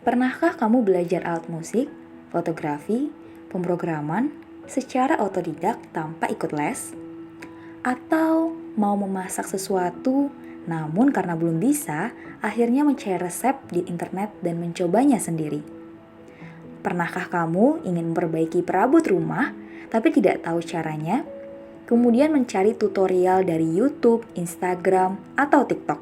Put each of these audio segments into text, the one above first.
Pernahkah kamu belajar alat musik, fotografi, pemrograman secara otodidak tanpa ikut les? Atau mau memasak sesuatu, namun karena belum bisa, akhirnya mencari resep di internet dan mencobanya sendiri? Pernahkah kamu ingin memperbaiki perabot rumah, tapi tidak tahu caranya? Kemudian mencari tutorial dari YouTube, Instagram, atau TikTok.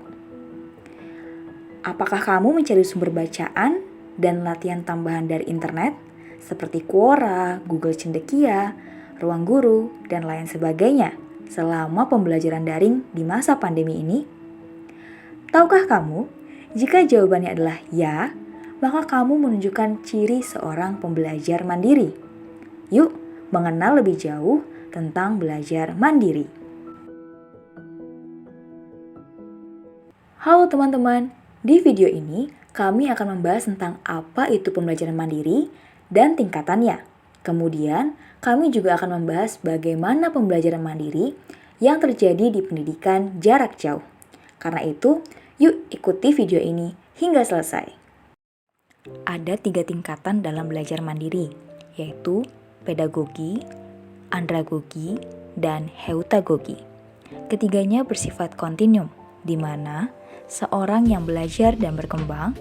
Apakah kamu mencari sumber bacaan dan latihan tambahan dari internet seperti Quora, Google Cendekia, Ruang Guru, dan lain sebagainya selama pembelajaran daring di masa pandemi ini? Tahukah kamu, jika jawabannya adalah ya, maka kamu menunjukkan ciri seorang pembelajar mandiri. Yuk, mengenal lebih jauh tentang belajar mandiri. Halo teman-teman, di video ini kami akan membahas tentang apa itu pembelajaran mandiri dan tingkatannya. Kemudian, kami juga akan membahas bagaimana pembelajaran mandiri yang terjadi di pendidikan jarak jauh. Karena itu, yuk ikuti video ini hingga selesai. Ada 3 tingkatan dalam belajar mandiri, yaitu pedagogi, andragogi, dan heutagogi. Ketiganya bersifat kontinum, di mana seorang yang belajar dan berkembang,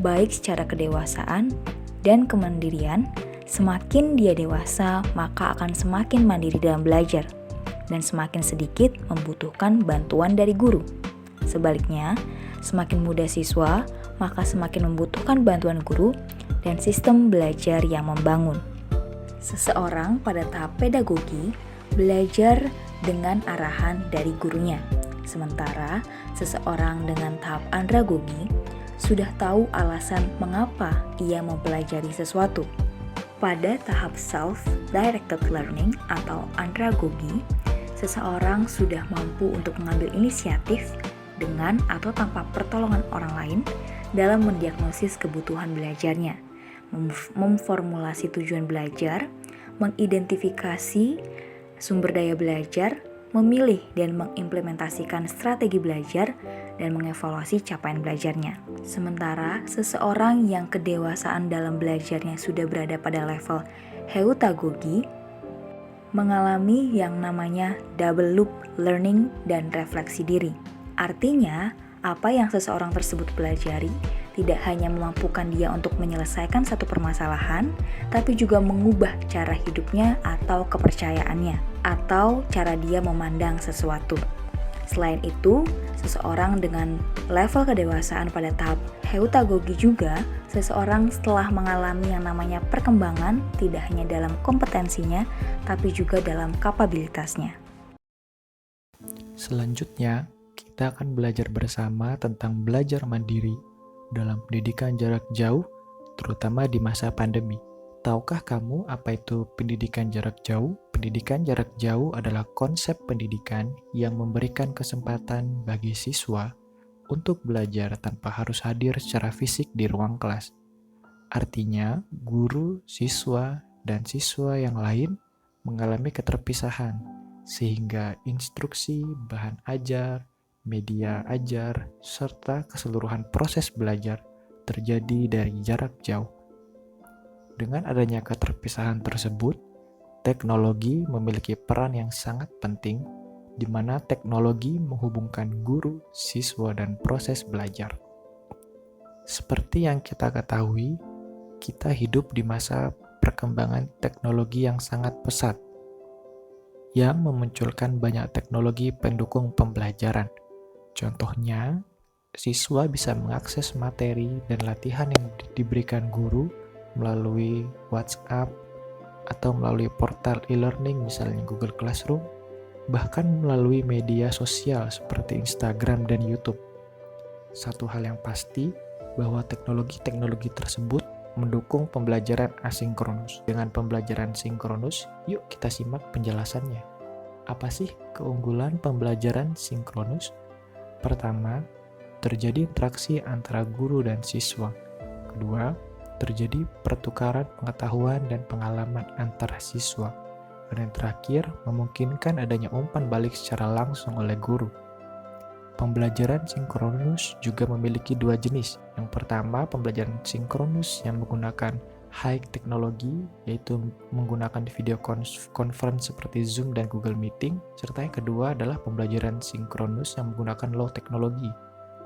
baik secara kedewasaan dan kemandirian, semakin dia dewasa maka akan semakin mandiri dalam belajar, dan semakin sedikit membutuhkan bantuan dari guru. Sebaliknya, semakin muda siswa, maka semakin membutuhkan bantuan guru dan sistem belajar yang membangun. Seseorang pada tahap pedagogi belajar dengan arahan dari gurunya, sementara seseorang dengan tahap andragogi sudah tahu alasan mengapa ia mempelajari sesuatu. Pada tahap self-directed learning atau andragogi, seseorang sudah mampu untuk mengambil inisiatif dengan atau tanpa pertolongan orang lain dalam mendiagnosis kebutuhan belajarnya, memformulasi tujuan belajar, mengidentifikasi sumber daya belajar, memilih dan mengimplementasikan strategi belajar, dan mengevaluasi capaian belajarnya. Sementara seseorang yang kedewasaan dalam belajarnya sudah berada pada level heutagogi, mengalami yang namanya double loop learning dan refleksi diri. Artinya, apa yang seseorang tersebut pelajari tidak hanya memampukan dia untuk menyelesaikan satu permasalahan, tapi juga mengubah cara hidupnya atau kepercayaannya, atau cara dia memandang sesuatu. Selain itu, seseorang dengan level kedewasaan pada tahap heutagogi juga, seseorang setelah mengalami yang namanya perkembangan tidak hanya dalam kompetensinya, tapi juga dalam kapabilitasnya. Selanjutnya, kita akan belajar bersama tentang belajar mandiri dalam pendidikan jarak jauh, terutama di masa pandemi. Tahukah kamu apa itu pendidikan jarak jauh? Pendidikan jarak jauh adalah konsep pendidikan yang memberikan kesempatan bagi siswa untuk belajar tanpa harus hadir secara fisik di ruang kelas. Artinya, guru, siswa, dan siswa yang lain mengalami keterpisahan, sehingga instruksi, bahan ajar, media ajar, serta keseluruhan proses belajar terjadi dari jarak jauh. Dengan adanya keterpisahan tersebut, teknologi memiliki peran yang sangat penting, di mana teknologi menghubungkan guru, siswa, dan proses belajar. Seperti yang kita ketahui, kita hidup di masa perkembangan teknologi yang sangat pesat, yang memunculkan banyak teknologi pendukung pembelajaran. Contohnya, siswa bisa mengakses materi dan latihan yang diberikan guru melalui WhatsApp atau melalui portal e-learning misalnya Google Classroom, bahkan melalui media sosial seperti Instagram dan YouTube. Satu hal yang pasti bahwa teknologi-teknologi tersebut mendukung pembelajaran asinkronus. Dengan pembelajaran sinkronus, yuk kita simak penjelasannya. Apa sih keunggulan pembelajaran sinkronus? Pertama, terjadi interaksi antara guru dan siswa. Kedua, terjadi pertukaran pengetahuan dan pengalaman antara siswa. Dan yang terakhir, memungkinkan adanya umpan balik secara langsung oleh guru. Pembelajaran sinkronus juga memiliki dua jenis. Yang pertama, pembelajaran sinkronus yang menggunakan high teknologi, yaitu menggunakan video conference seperti Zoom dan Google Meeting. Serta yang kedua adalah pembelajaran sinkronus yang menggunakan low teknologi,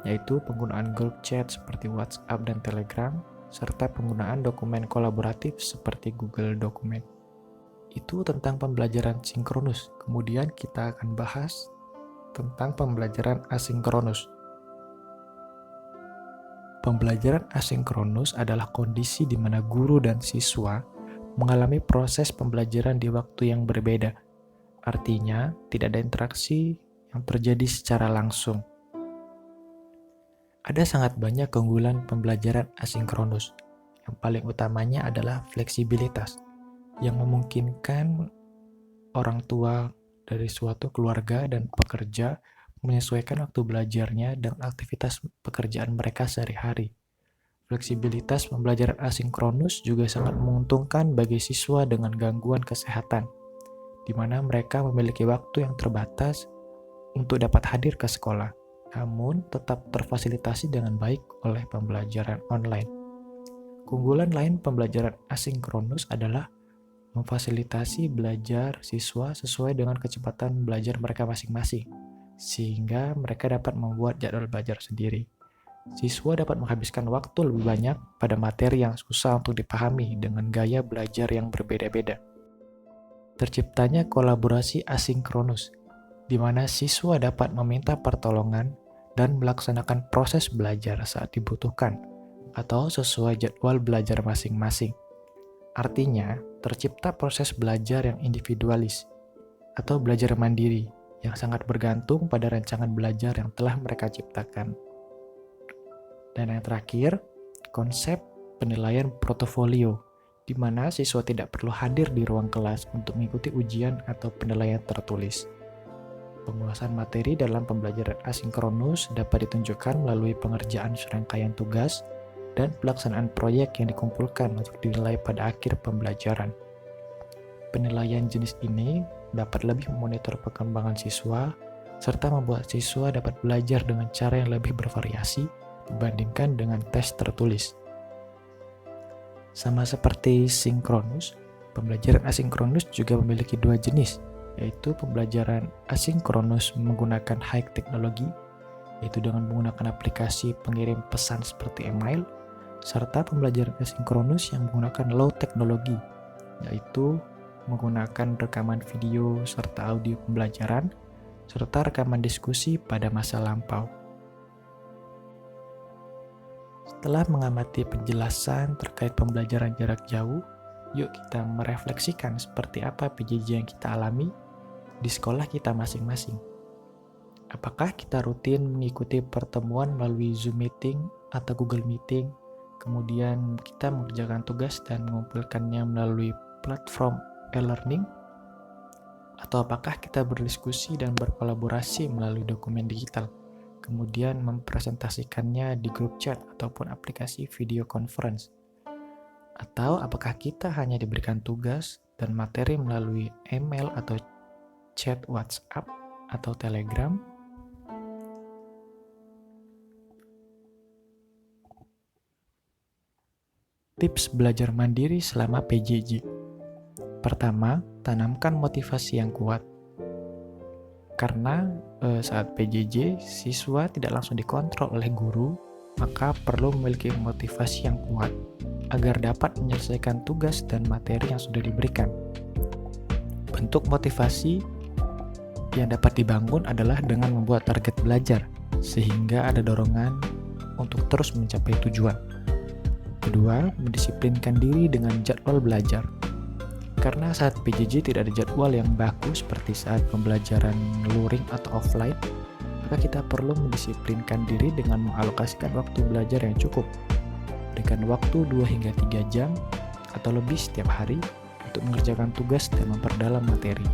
yaitu penggunaan group chat seperti WhatsApp dan Telegram, serta penggunaan dokumen kolaboratif seperti Google Document. Itu tentang pembelajaran sinkronus. Kemudian kita akan bahas tentang pembelajaran asinkronus. Pembelajaran asinkronus adalah kondisi di mana guru dan siswa mengalami proses pembelajaran di waktu yang berbeda. Artinya, tidak ada interaksi yang terjadi secara langsung. Ada sangat banyak keunggulan pembelajaran asinkronus. Yang paling utamanya adalah fleksibilitas, yang memungkinkan orang tua dari suatu keluarga dan pekerja menyesuaikan waktu belajarnya dan aktivitas pekerjaan mereka sehari-hari. Fleksibilitas pembelajaran asinkronus juga sangat menguntungkan bagi siswa dengan gangguan kesehatan, di mana mereka memiliki waktu yang terbatas untuk dapat hadir ke sekolah, namun tetap terfasilitasi dengan baik oleh pembelajaran online. Keunggulan lain pembelajaran asinkronus adalah memfasilitasi belajar siswa sesuai dengan kecepatan belajar mereka masing-masing, sehingga mereka dapat membuat jadwal belajar sendiri. Siswa dapat menghabiskan waktu lebih banyak pada materi yang susah untuk dipahami dengan gaya belajar yang berbeda-beda. Terciptanya kolaborasi asinkronus, di mana siswa dapat meminta pertolongan dan melaksanakan proses belajar saat dibutuhkan, atau sesuai jadwal belajar masing-masing. Artinya, tercipta proses belajar yang individualis atau belajar mandiri yang sangat bergantung pada rancangan belajar yang telah mereka ciptakan. Dan yang terakhir, konsep penilaian portofolio, di mana siswa tidak perlu hadir di ruang kelas untuk mengikuti ujian atau penilaian tertulis. Penguasaan materi dalam pembelajaran asinkronus dapat ditunjukkan melalui pengerjaan serangkaian tugas dan pelaksanaan proyek yang dikumpulkan untuk dinilai pada akhir pembelajaran. Penilaian jenis ini dapat lebih memonitor perkembangan siswa, serta membuat siswa dapat belajar dengan cara yang lebih bervariasi dibandingkan dengan tes tertulis. Sama seperti sinkronus, pembelajaran asinkronus juga memiliki dua jenis, yaitu pembelajaran asinkronus menggunakan high teknologi, yaitu dengan menggunakan aplikasi pengirim pesan seperti email, serta pembelajaran asinkronus yang menggunakan low teknologi, yaitu menggunakan rekaman video serta audio pembelajaran, serta rekaman diskusi pada masa lampau. Setelah mengamati penjelasan terkait pembelajaran jarak jauh, yuk kita merefleksikan seperti apa PJJ yang kita alami di sekolah kita masing-masing. Apakah kita rutin mengikuti pertemuan melalui Zoom Meeting atau Google Meeting, kemudian kita mengerjakan tugas dan mengumpulkannya melalui platform e-learning? Atau apakah kita berdiskusi dan berkolaborasi melalui dokumen digital, kemudian mempresentasikannya di grup chat ataupun aplikasi video conference? Atau apakah kita hanya diberikan tugas dan materi melalui email atau chat WhatsApp atau Telegram? Tips belajar mandiri selama PJJ. Pertama, tanamkan motivasi yang kuat. Karena saat PJJ, siswa tidak langsung dikontrol oleh guru, maka perlu memiliki motivasi yang kuat agar dapat menyelesaikan tugas dan materi yang sudah diberikan. Bentuk motivasi yang dapat dibangun adalah dengan membuat target belajar, sehingga ada dorongan untuk terus mencapai tujuan. Kedua, mendisiplinkan diri dengan jadwal belajar. Karena saat PJJ tidak ada jadwal yang baku seperti saat pembelajaran luring atau offline, maka kita perlu mendisiplinkan diri dengan mengalokasikan waktu belajar yang cukup. Berikan waktu 2 hingga 3 jam atau lebih setiap hari untuk mengerjakan tugas dan memperdalam materi.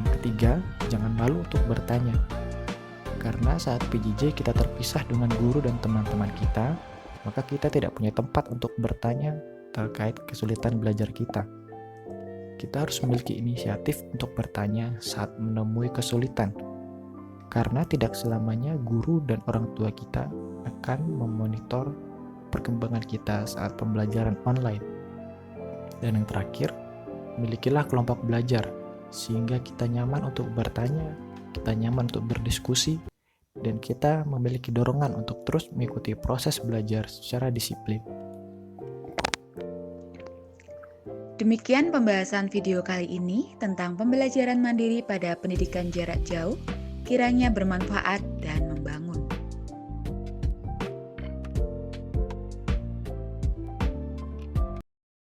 Yang ketiga, jangan malu untuk bertanya. Karena saat PJJ kita terpisah dengan guru dan teman-teman kita, maka kita tidak punya tempat untuk bertanya terkait kesulitan belajar kita. Kita harus memiliki inisiatif untuk bertanya saat menemui kesulitan. Karena tidak selamanya guru dan orang tua kita akan memonitor perkembangan kita saat pembelajaran online. Dan yang terakhir, milikilah kelompok belajar sehingga kita nyaman untuk bertanya, kita nyaman untuk berdiskusi, dan kita memiliki dorongan untuk terus mengikuti proses belajar secara disiplin. Demikian pembahasan video kali ini tentang pembelajaran mandiri pada pendidikan jarak jauh. Kiranya bermanfaat dan